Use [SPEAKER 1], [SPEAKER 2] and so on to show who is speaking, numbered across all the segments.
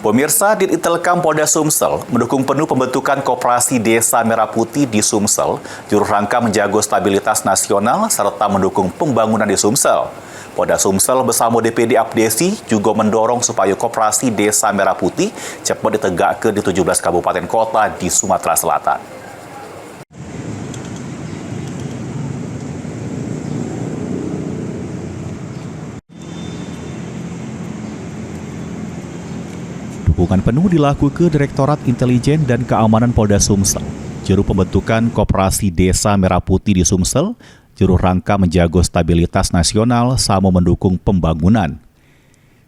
[SPEAKER 1] Pemirsa, Ditintelkam Polda Sumsel mendukung penuh pembentukan Koperasi Desa Merah Putih di Sumsel, juru rangka menjaga stabilitas nasional serta mendukung pembangunan di Sumsel. Polda Sumsel bersama DPD Apdesi juga mendorong supaya Koperasi Desa Merah Putih cepat ditegakkan di 17 kabupaten kota di Sumatera Selatan. Dukungan penuh dilakukan Direktorat Intelijen dan Keamanan Polda Sumsel, juru pembentukan Koperasi Desa Merah Putih di Sumsel, juru rangka menjaga stabilitas nasional sama mendukung pembangunan.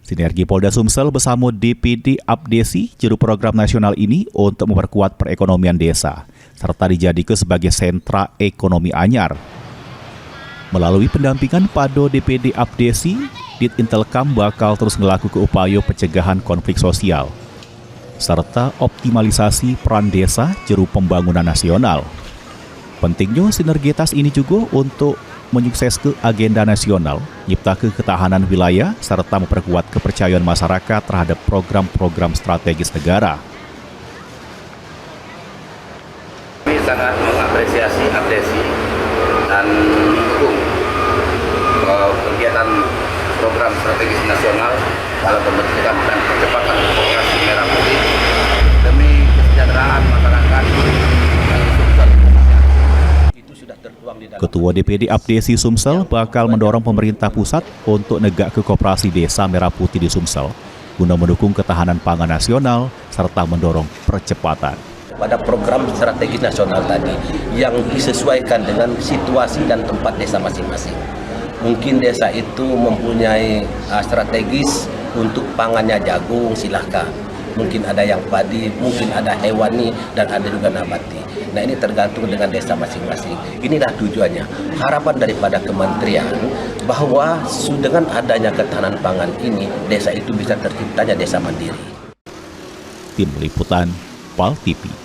[SPEAKER 1] Sinergi Polda Sumsel bersama DPD Apdesi, juru program nasional ini untuk memperkuat perekonomian desa, serta dijadikan sebagai sentra ekonomi anyar. Melalui pendampingan pada DPD Apdesi, Ditintelkam bakal terus melakukan upaya pencegahan konflik sosial, serta optimalisasi peran desa juru pembangunan nasional. Pentingnya sinergitas ini juga untuk menyukseskan agenda nasional, menciptakan ketahanan wilayah, serta memperkuat kepercayaan masyarakat terhadap program-program strategis negara.
[SPEAKER 2] Kami sangat mengapresiasi Apdesi dan mendukung kegiatan program strategis nasional dalam pembentukan dan percepatan Koperasi Merah Putih demi kesejahteraan masyarakat.
[SPEAKER 1] Ketua DPD Apdesi Sumsel bakal mendorong pemerintah pusat untuk negak ke Koperasi Desa Merah Putih di Sumsel guna mendukung ketahanan pangan nasional serta mendorong percepatan
[SPEAKER 3] pada program strategis nasional tadi yang disesuaikan dengan situasi dan tempat desa masing-masing. Mungkin desa itu mempunyai strategis untuk pangannya jagung, silahkan. Mungkin ada yang padi, mungkin ada hewani, dan ada juga nabati. Nah, ini tergantung dengan desa masing-masing. Inilah tujuannya. Harapan daripada kementerian bahwa dengan adanya ketahanan pangan ini, desa itu bisa terciptanya desa mandiri.
[SPEAKER 1] Tim Liputan, PAL TV.